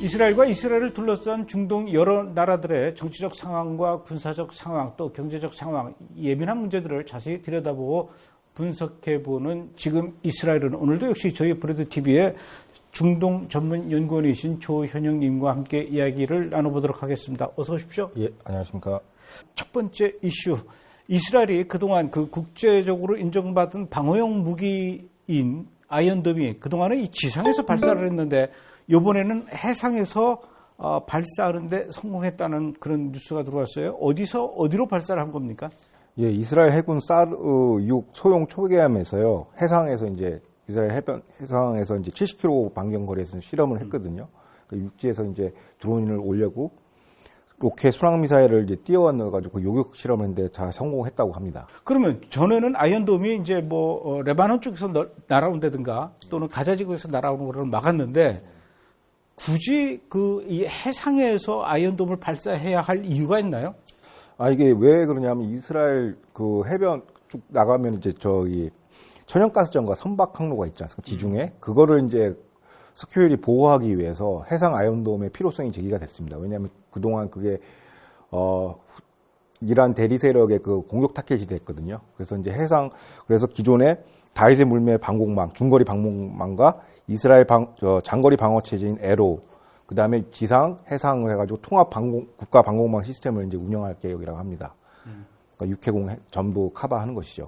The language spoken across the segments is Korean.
이스라엘과 이스라엘을 둘러싼 중동 여러 나라들의 정치적 상황과 군사적 상황 또 경제적 상황, 예민한 문제들을 자세히 들여다보고 분석해보는 지금 이스라엘은 오늘도 역시 저희 브레드TV의 중동 전문 연구원이신 조현영님과 함께 이야기를 나눠보도록 하겠습니다. 어서 오십시오. 예, 안녕하십니까. 첫 번째 이슈, 이스라엘이 그동안 그 국제적으로 인정받은 방어용 무기인 아이언돔이 그동안은 이 지상에서 발사를 했는데 이번에는 해상에서 발사하는데 성공했다는 그런 뉴스가 들어왔어요. 어디로 발사를 한 겁니까? 예, 이스라엘 해군 사르 6 소형 초계함에서요. 해상에서 이제 이스라엘 해상에서 이제 70km 반경 거리에서 실험을 했거든요. 육지에서 이제 드론을 올려고 로켓 순항 미사일을 이제 띄워넣어가지고 요격 실험을 했는데 다 성공했다고 합니다. 그러면 전에는 아이언돔이 이제 레바논 쪽에서 날아온다든가 또는 가자 지구에서 날아오는 거를 막았는데 굳이 이 해상에서 아이언돔을 발사해야 할 이유가 있나요? 이게 왜 그러냐면 이스라엘 그 해변 쭉 나가면 이제 천연가스전과 선박 항로가 있지 않습니까? 지중해. 그거를 이제 석유율이 보호하기 위해서 해상 아이언돔의 필요성이 제기가 됐습니다. 왜냐하면 그동안 그게 이란 대리 세력의 그 공격 타켓이 됐거든요. 그래서 이제 그래서 기존의 다윗의 물매 방공망, 중거리 방공망과 이스라엘 장거리 방어 체제인 에로, 그 다음에 지상, 해상을 해가지고 통합 국가 방공망 시스템을 이제 운영할 계획이라고 합니다. 그러니까 육해공 전부 커버하는 것이죠.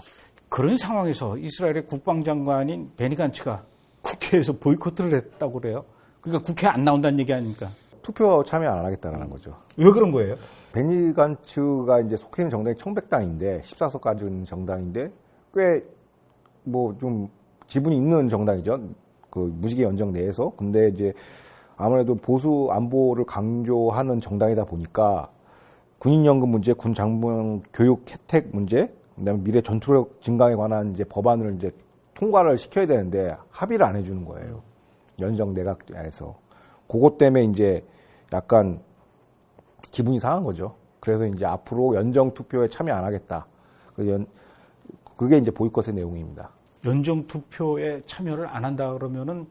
그런 상황에서 이스라엘의 국방장관인 베니 간츠가 국회에서 보이콧을 했다고 그래요. 그러니까 국회에 안 나온다는 얘기 아닙니까? 투표 참여 안 하겠다라는 거죠. 왜 그런 거예요? 베니 간츠가 이제 속해 있는 정당이 청백당인데 14석 가진 정당인데 꽤 좀 지분이 있는 정당이죠. 그 무지개 연정 내에서. 근데 이제 아무래도 보수 안보를 강조하는 정당이다 보니까 군인연금 문제, 군 장병 교육 혜택 문제, 그다음에 미래 전투력 증강에 관한 이제 법안을 이제 통과를 시켜야 되는데 합의를 안 해주는 거예요. 연정 내각에서. 그것 때문에 이제 약간 기분이 상한 거죠. 그래서 이제 앞으로 연정 투표에 참여 안 하겠다. 그게 이제 보이콧의 내용입니다. 연정 투표에 참여를 안 한다 그러면은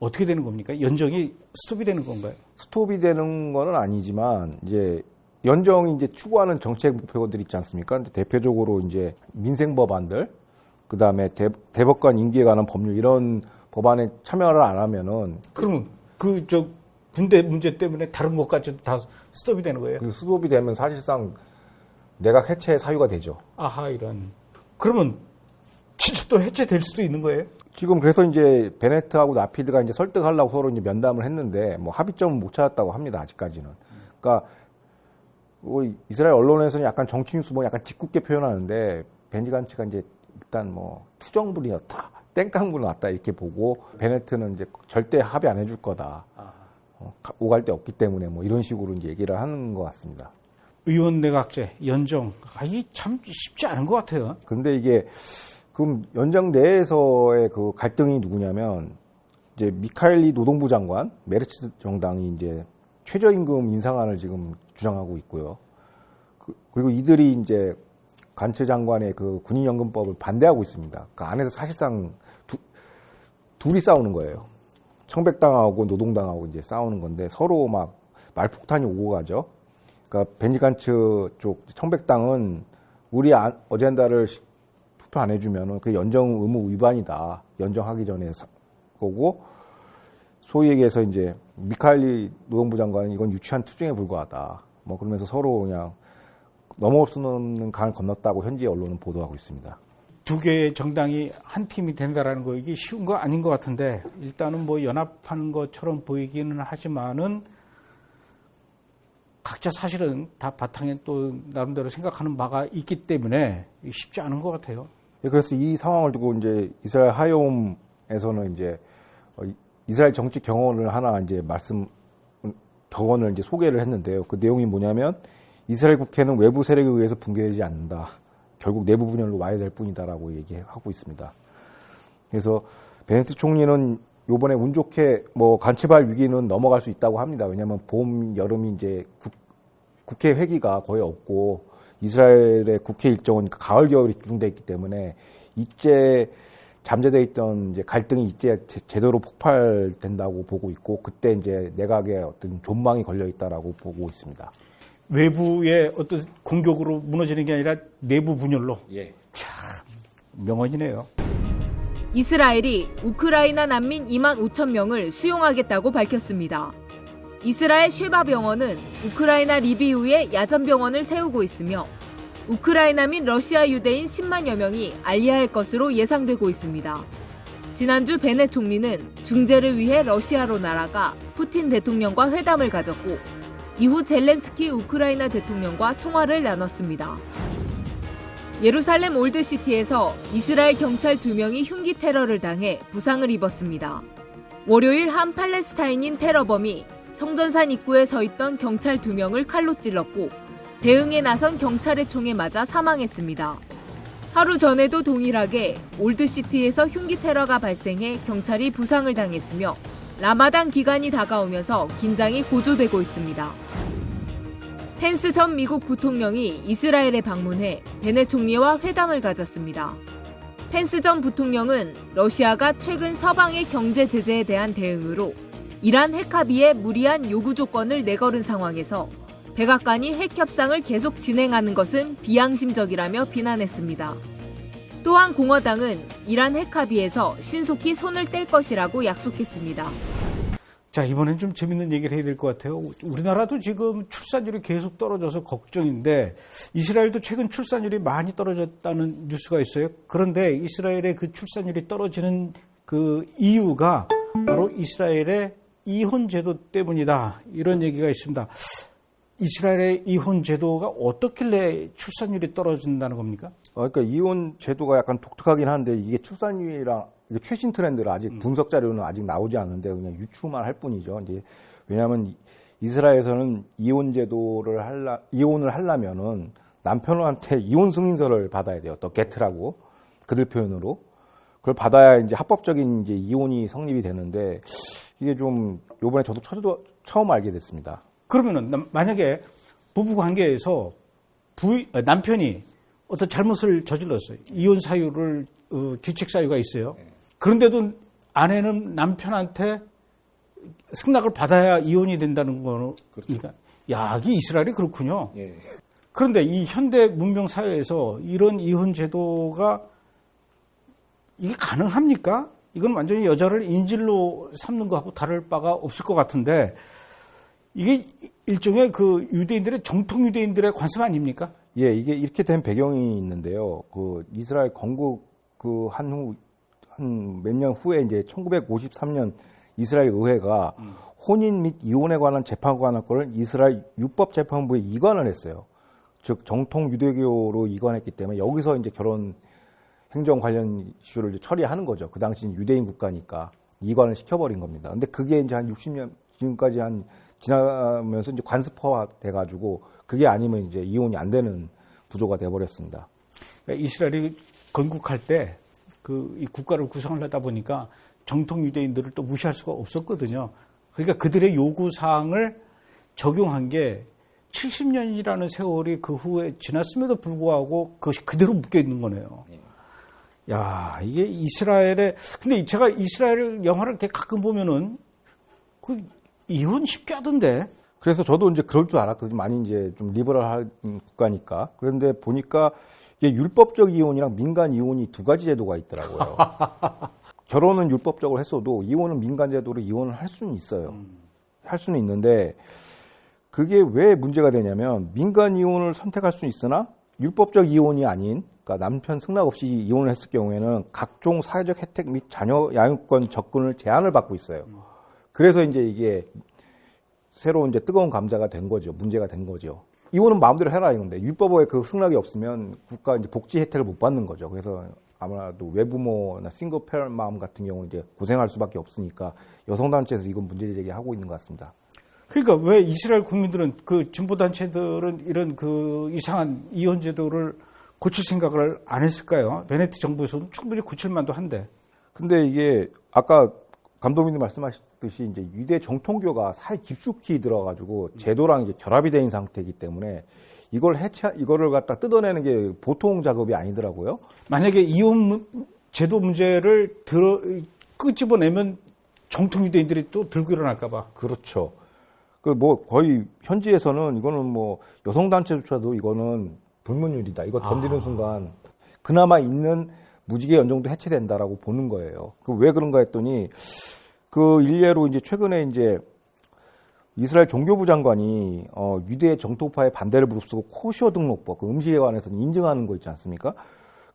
어떻게 되는 겁니까? 연정이 스톱이 되는 건가요? 스톱이 되는 거는 아니지만 이제 연정이 이제 추구하는 정책 목표들이 있지 않습니까? 근데 대표적으로 이제 민생 법안들, 그 다음에 대법관 임기에 관한 법률 이런 법안에 참여를 안 하면은 그러면 군대 문제 때문에 다른 것까지도 다 스톱이 되는 거예요? 그 스톱이 되면 사실상 내각 해체 사유가 되죠. 아하, 이런. 그러면 진짜 또 해체될 수도 있는 거예요? 지금 그래서 이제 베네트하고 라피드가 이제 설득하려고 서로 이제 면담을 했는데 합의점은 못 찾았다고 합니다. 아직까지는. 그러니까 이스라엘 언론에서는 약간 정치 뉴스 약간 짓궂게 표현하는데 베니 간츠가 이제 일단 투정부리였다, 땡깡부리 났다 이렇게 보고 베네트는 이제 절대 합의 안 해줄 거다. 오갈 데 없기 때문에 이런 식으로 이제 얘기를 하는 것 같습니다. 의원 내각제 연정, 이게 참 쉽지 않은 것 같아요. 근데 이게 그럼 연정 내에서의 그 갈등이 누구냐면 이제 미카엘리 노동부 장관, 메르츠 정당이 이제 최저임금 인상안을 지금 주장하고 있고요. 그리고 이들이 이제 간츠 장관의 그 군인연금법을 반대하고 있습니다. 그 안에서 사실상 둘이 싸우는 거예요. 청백당하고 노동당하고 이제 싸우는 건데 서로 말폭탄이 오고 가죠. 그러니까 베니 간츠 쪽 청백당은 우리 어젠다를 투표 안 해주면은 그 연정 의무 위반이다. 연정하기 전에 거고 소위 얘기해서 이제 미카엘리 노동부 장관은 이건 유치한 투쟁에 불과하다. 그러면서 서로 그냥 넘어올 수 없는 강을 건넜다고 현지 언론은 보도하고 있습니다. 두 개의 정당이 한 팀이 된다라는 거 이게 쉬운 거 아닌 것 같은데 일단은 연합하는 것처럼 보이기는 하지만은 각자 사실은 다 바탕에 또 나름대로 생각하는 바가 있기 때문에 쉽지 않은 것 같아요. 예, 그래서 이 상황을 두고 이제 이스라엘 하이옴에서는 이제 이스라엘 정치 경원을 하나 이제 격언을 이제 소개를 했는데요. 그 내용이 뭐냐면 이스라엘 국회는 외부 세력에 의해서 붕괴되지 않는다. 결국 내부 분열로 와야 될 뿐이다라고 얘기하고 있습니다. 그래서 베네트 총리는 요번에 운 좋게 간체발 위기는 넘어갈 수 있다고 합니다. 왜냐하면 봄, 여름이 이제 국회 회기가 거의 없고 이스라엘의 국회 일정은 가을, 겨울이 집중되어 있기 때문에 이제 잠재돼 있던 이제 갈등이 이제 제대로 폭발된다고 보고 있고 그때 이제 내각에 어떤 존망이 걸려 있다라고 보고 있습니다. 외부의 어떤 공격으로 무너지는 게 아니라 내부 분열로. 예. 명언이네요. 이스라엘이 우크라이나 난민 2만 5천 명을 수용하겠다고 밝혔습니다. 이스라엘 쉐바 병원은 우크라이나 리비우에 야전 병원을 세우고 있으며 우크라이나 및 러시아 유대인 10만여 명이 알리할 것으로 예상되고 있습니다. 지난주 베넷 총리는 중재를 위해 러시아로 날아가 푸틴 대통령과 회담을 가졌고 이후 젤렌스키 우크라이나 대통령과 통화를 나눴습니다. 예루살렘 올드시티에서 이스라엘 경찰 2명이 흉기 테러를 당해 부상을 입었습니다. 월요일 한 팔레스타인인 테러범이 성전산 입구에 서 있던 경찰 2명을 칼로 찔렀고 대응에 나선 경찰의 총에 맞아 사망했습니다. 하루 전에도 동일하게 올드시티에서 흉기 테러가 발생해 경찰이 부상을 당했으며 라마단 기간이 다가오면서 긴장이 고조되고 있습니다. 펜스 전 미국 부통령이 이스라엘에 방문해 베넷 총리와 회담을 가졌습니다. 펜스 전 부통령은 러시아가 최근 서방의 경제 제재에 대한 대응으로 이란 핵 합의에 무리한 요구 조건을 내걸은 상황에서 백악관이 핵 협상을 계속 진행하는 것은 비양심적이라며 비난했습니다. 또한 공화당은 이란 핵 합의에서 신속히 손을 뗄 것이라고 약속했습니다. 자, 이번엔 좀 재밌는 얘기를 해야 될 것 같아요. 우리나라도 지금 출산율이 계속 떨어져서 걱정인데 이스라엘도 최근 출산율이 많이 떨어졌다는 뉴스가 있어요. 그런데 이스라엘의 그 출산율이 떨어지는 그 이유가 바로 이스라엘의 이혼 제도 때문이다. 이런 얘기가 있습니다. 이스라엘의 이혼 제도가 어떻길래 출산율이 떨어진다는 겁니까? 그러니까 이혼 제도가 약간 독특하긴 한데 이게 출산율이랑 이게 최신 트렌드를 아직 분석 자료는 아직 나오지 않는데 그냥 유추만 할 뿐이죠. 이제 왜냐하면 이스라엘에서는 이혼을 하려면은 남편한테 이혼 승인서를 받아야 돼요. 또 게트라고 그들 표현으로 그걸 받아야 이제 합법적인 이제 이혼이 성립이 되는데 이게 좀 요번에 저도 처음 알게 됐습니다. 그러면은 만약에 부부 관계에서 남편이 어떤 잘못을 저질렀어요. 이혼 사유를 규칙 사유가 있어요. 그런데도 아내는 남편한테 승낙을 받아야 이혼이 된다는 거는 그러니까 야, 이게 이스라엘이 그렇군요. 예. 그런데 이 현대 문명 사회에서 이런 이혼 제도가 이게 가능합니까? 이건 완전히 여자를 인질로 삼는 거하고 다를 바가 없을 것 같은데 이게 일종의 그 유대인들의 정통 유대인들의 관습 아닙니까? 예, 이게 이렇게 된 배경이 있는데요. 그 이스라엘 건국 그 한 몇 년 후에 이제 1953년 이스라엘 의회가 혼인 및 이혼에 관한 재판 관할권을 이스라엘 율법재판부에 이관을 했어요. 즉 정통 유대교로 이관했기 때문에 여기서 이제 결혼 행정 관련 이슈를 이제 처리하는 거죠. 그 당시는 유대인 국가니까 이관을 시켜버린 겁니다. 근데 그게 이제 한 60년 지금까지 한 지나면서 이제 관습화 돼가지고 그게 아니면 이제 이혼이 안 되는 구조가 돼버렸습니다. 그러니까 이스라엘이 건국할 때 이 국가를 구성을 하다 보니까 정통 유대인들을 또 무시할 수가 없었거든요. 그러니까 그들의 요구 사항을 적용한 게 70년이라는 세월이 그 후에 지났음에도 불구하고 그것이 그대로 묶여 있는 거네요. 야, 이게 이스라엘의 근데 제가 이스라엘 영화를 이렇게 가끔 보면은 그 이혼 쉽게 하던데. 그래서 저도 이제 그럴 줄 알았거든요. 많이 이제 좀 리버럴한 국가니까. 그런데 보니까 이게 율법적 이혼이랑 민간 이혼이 두 가지 제도가 있더라고요. 결혼은 율법적으로 했어도 이혼은 민간 제도로 이혼을 할 수는 있어요. 할 수는 있는데 그게 왜 문제가 되냐면 민간 이혼을 선택할 수는 있으나 율법적 이혼이 아닌 그러니까 남편 승낙 없이 이혼을 했을 경우에는 각종 사회적 혜택 및 자녀 양육권 접근을 제한을 받고 있어요. 그래서 이제 이게 새로 이제 뜨거운 감자가 된 거죠. 문제가 된 거죠. 이혼은 마음대로 해라 이건데 율법에 그 승낙이 없으면 국가 이제 복지 혜택을 못 받는 거죠. 그래서 아무래도 외부모나 싱글 페어맘 같은 경우는 이제 고생할 수밖에 없으니까 여성단체에서 이건 문제 제기하고 있는 것 같습니다. 그러니까 왜 이스라엘 국민들은 그 진보단체들은 이런 그 이상한 이혼 제도를 고칠 생각을 안 했을까요? 베네트 정부에서는 충분히 고칠 만도 한데. 근데 이게 아까 감독님도 말씀하셨듯이 이제 유대 정통교가 사회 깊숙이 들어가지고 제도랑 이제 결합이 된 상태이기 때문에 이거를 갖다 뜯어내는 게 보통 작업이 아니더라고요. 만약에 이혼 제도 문제를 끄집어내면 정통 유대인들이 또 들고 일어날까봐. 그렇죠. 그 뭐 거의 현지에서는 이거는 뭐 여성 단체조차도 이거는 불문율이다. 이거 던지는 순간 그나마 있는 무지개 연정도 해체된다라고 보는 거예요. 그 왜 그런가 했더니 그 일례로 이제 최근에 이제 이스라엘 종교부 장관이 유대 정통파의 반대를 무릅쓰고 코시어 등록법, 그 음식에 관해서 인증하는 거 있지 않습니까?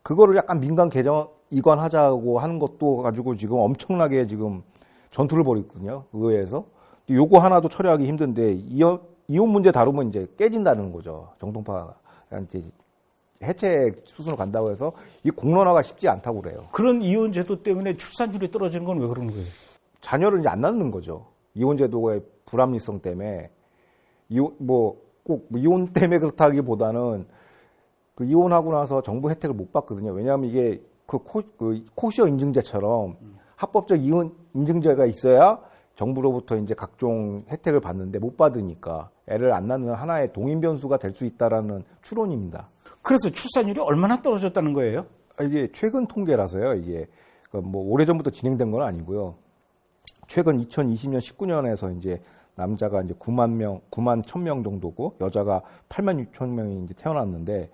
그거를 약간 민간 개정 이관하자고 하는 것도 가지고 지금 엄청나게 지금 전투를 벌이고 있거든요. 의회에서. 요거 하나도 처리하기 힘든데 이혼 문제 다루면 이제 깨진다는 거죠. 정통파한테 해체 수순으로 간다고 해서 이 공론화가 쉽지 않다고 그래요. 그런 이혼 제도 때문에 출산율이 떨어지는 건 왜 그러는 거예요? 자녀를 이제 안 낳는 거죠. 이혼 제도의 불합리성 때문에 꼭 이혼 때문에 그렇다기보다는 그 이혼하고 나서 정부 혜택을 못 받거든요. 왜냐하면 이게 그 코시어 인증제처럼 합법적 이혼 인증제가 있어야 정부로부터 이제 각종 혜택을 받는데 못 받으니까 애를 안 낳는 하나의 동인 변수가 될 수 있다라는 추론입니다. 그래서 출산율이 얼마나 떨어졌다는 거예요? 이게 최근 통계라서요. 이게 뭐 오래전부터 진행된 건 아니고요. 최근 2020년 19년에서 이제 남자가 이제 9만 1,000명 정도고 여자가 8만 6천 명이 이제 태어났는데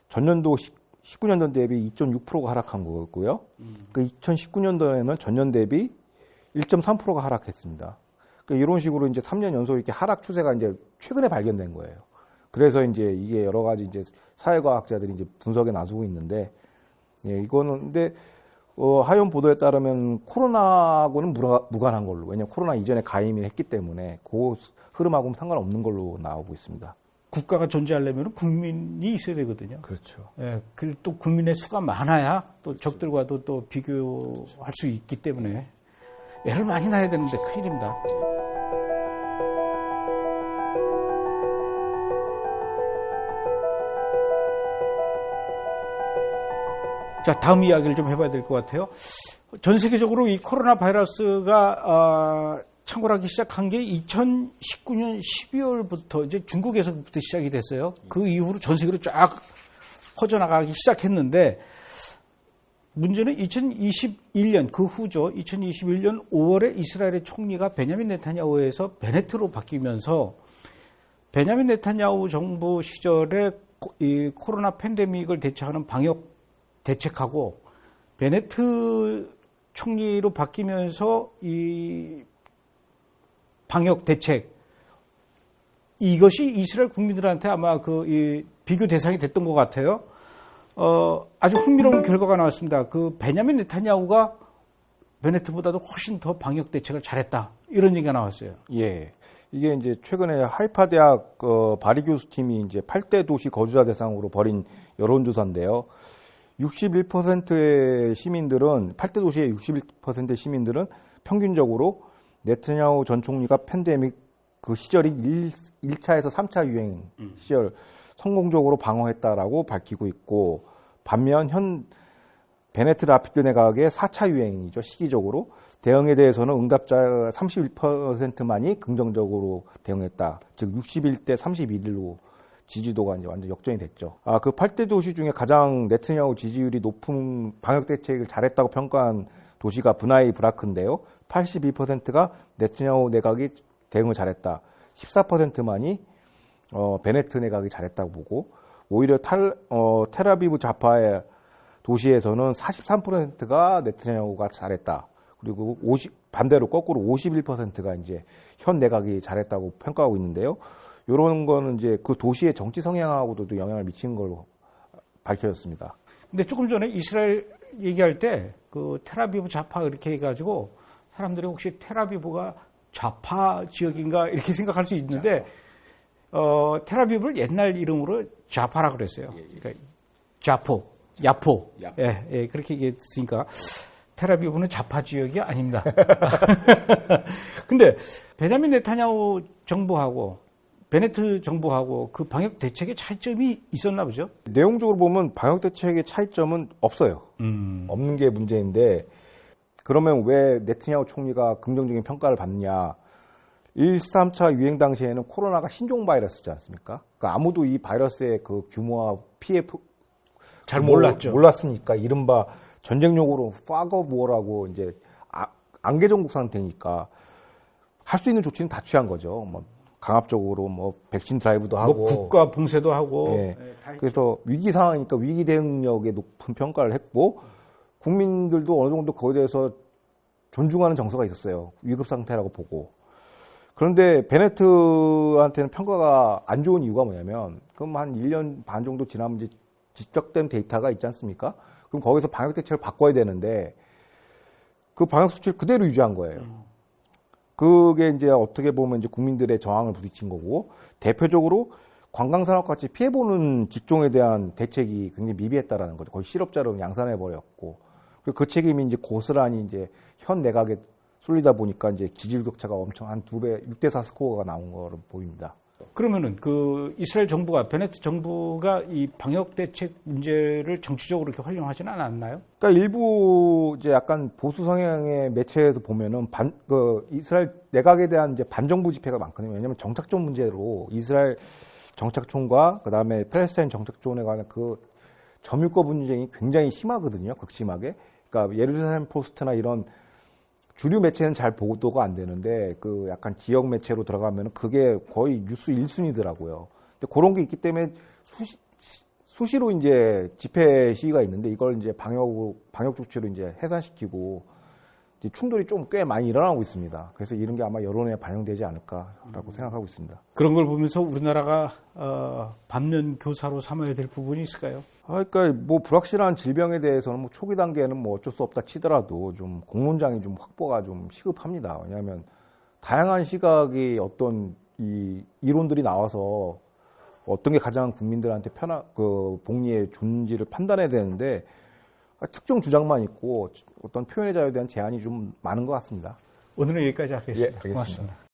전년도 19년도 대비 2.6%가 하락한 거고요. 그 2019년도에는 전년 대비 1.3%가 하락했습니다. 그러니까 이런 식으로 이제 3년 연속 이렇게 하락 추세가 이제 최근에 발견된 거예요. 그래서 이제 이게 여러 가지 이제 사회과학자들이 이제 분석에 나서고 있는데, 예, 이거는 근데 하연 보도에 따르면 코로나하고는 무관한 걸로, 왜냐하면 코로나 이전에 가임을 했기 때문에 그 흐름하고는 상관없는 걸로 나오고 있습니다. 국가가 존재하려면 국민이 있어야 되거든요. 그렇죠. 예, 그리고 또 국민의 수가 많아야 또 적들과도 또 비교할 수 있기 때문에 애를 많이 낳아야 되는데 큰일입니다. 자, 다음 이야기를 좀 해봐야 될 것 같아요. 전 세계적으로 이 코로나 바이러스가 창궐하기 시작한 게 2019년 12월부터 이제 중국에서부터 시작이 됐어요. 그 이후로 전 세계로 쫙 퍼져나가기 시작했는데 문제는 2021년 그 후죠. 2021년 5월에 이스라엘의 총리가 베냐민 네타냐후에서 베네트로 바뀌면서 베냐민 네타냐후 정부 시절에 이 코로나 팬데믹을 대처하는 방역 대책하고 베네트 총리로 바뀌면서 이 방역 대책 이것이 이스라엘 국민들한테 아마 이 비교 대상이 됐던 것 같아요. 아주 흥미로운 결과가 나왔습니다. 그 베냐민 네타냐후가 베네트보다도 훨씬 더 방역 대책을 잘했다. 이런 얘기가 나왔어요. 예. 이게 이제 최근에 하이파 대학 바리 교수팀이 이제 8대 도시 거주자 대상으로 벌인 여론조사인데요. 61%의 시민들은 8대 도시의 61%의 시민들은 평균적으로 네타냐후 전 총리가 팬데믹 그 시절인 1차에서 3차 유행 시절 성공적으로 방어했다라고 밝히고 있고, 반면 현 베네트 라피드 내각의 4차 유행이죠. 시기적으로 대응에 대해서는 응답자 31%만이 긍정적으로 대응했다. 즉 61대 31로 지지도가 이제 완전 역전이 됐죠. 그 8대 도시 중에 가장 네타냐후 지지율이 높은 방역 대책을 잘했다고 평가한 도시가 브나이 브라크인데요. 82%가 네타냐후 내각이 대응을 잘했다. 14%만이 베네트 내각이 잘했다고 보고, 오히려 텔아비브 좌파의 도시에서는 43%가 네타냐후가 잘했다. 그리고 반대로 거꾸로 51%가 이제 현 내각이 잘했다고 평가하고 있는데요. 이런 거는 이제 그 도시의 정치 성향하고도 영향을 미친 걸로 밝혀졌습니다. 근데 조금 전에 이스라엘 얘기할 때 그 텔아비브 좌파 이렇게 해가지고 사람들이 혹시 텔아비브가 좌파 지역인가 이렇게 생각할 수 있는데 텔아비브를 옛날 이름으로 좌파라 그랬어요. 그러니까 좌포, 야포. 예, 그렇게 얘기했으니까 텔아비브는 좌파 지역이 아닙니다. 근데 베냐민 네타냐후 정부하고 베네트 정부하고 그 방역 대책에 차이점이 있었나 보죠? 내용적으로 보면 방역 대책의 차이점은 없어요. 없는 게 문제인데, 그러면 왜 네타냐후 총리가 긍정적인 평가를 받느냐? 1, 3차 유행 당시에는 코로나가 신종 바이러스지 않습니까? 그러니까 아무도 이 바이러스의 그 규모와 피해 잘 몰랐죠. 몰랐으니까 이른바 전쟁용어로 파거부어라고 이제 안개전국 상태니까 할 수 있는 조치는 다 취한 거죠. 뭐 강압적으로 뭐 백신 드라이브도 하고 뭐 국가 봉쇄도 하고 예. 그래서 위기 상황이니까 위기 대응력에 높은 평가를 했고 국민들도 어느 정도 그거에 대해서 존중하는 정서가 있었어요. 위급 상태라고 보고. 그런데 베네트한테는 평가가 안 좋은 이유가 뭐냐면 그럼 한 1년 반 정도 지나면 이제 지적된 데이터가 있지 않습니까? 그럼 거기서 방역 대책을 바꿔야 되는데 그 방역 수치를 그대로 유지한 거예요. 그게 이제 어떻게 보면 이제 국민들의 저항을 부딪힌 거고 대표적으로 관광산업같이 피해보는 직종에 대한 대책이 굉장히 미비했다라는 거죠. 거의 실업자로 양산해 버렸고 그리고 그 책임이 이제 고스란히 이제 현 내각에 쏠리다 보니까 이제 지지율 격차가 엄청 한 2배, 6대4 스코어가 나온 거로 보입니다. 그러면은 그 이스라엘 정부가 베네트 정부가 이 방역 대책 문제를 정치적으로 이렇게 활용하지는 않았나요? 그러니까 일부 이제 약간 보수 성향의 매체에서 보면은 이스라엘 내각에 대한 이제 반정부 집회가 많거든요. 왜냐하면 정착촌 문제로 이스라엘 정착촌과 그 다음에 팔레스타인 정착촌에 관한 그 점유권 분쟁이 굉장히 심하거든요. 극심하게. 그러니까 예루살렘 포스트나 이런 주류 매체는 잘 보도가 안 되는데 그 약간 지역 매체로 들어가면 그게 거의 뉴스 1순위더라고요. 근데 그런 게 있기 때문에 수시로 이제 집회 시위가 있는데 이걸 이제 방역 조치로 이제 해산시키고 이제 충돌이 좀 꽤 많이 일어나고 있습니다. 그래서 이런 게 아마 여론에 반영되지 않을까라고 생각하고 있습니다. 그런 걸 보면서 우리나라가 반면 교사로 삼아야 될 부분이 있을까요? 그러니까 뭐 불확실한 질병에 대해서는 뭐 초기 단계에는 뭐 어쩔 수 없다 치더라도 좀 공론장이 좀 확보가 좀 시급합니다. 왜냐하면 다양한 시각이 어떤 이 이론들이 나와서 어떤 게 가장 국민들한테 복리의 존재를 판단해야 되는데 특정 주장만 있고 어떤 표현의 자유에 대한 제한이 좀 많은 것 같습니다. 오늘은 여기까지 하겠습니다. 예, 알겠습니다. 고맙습니다.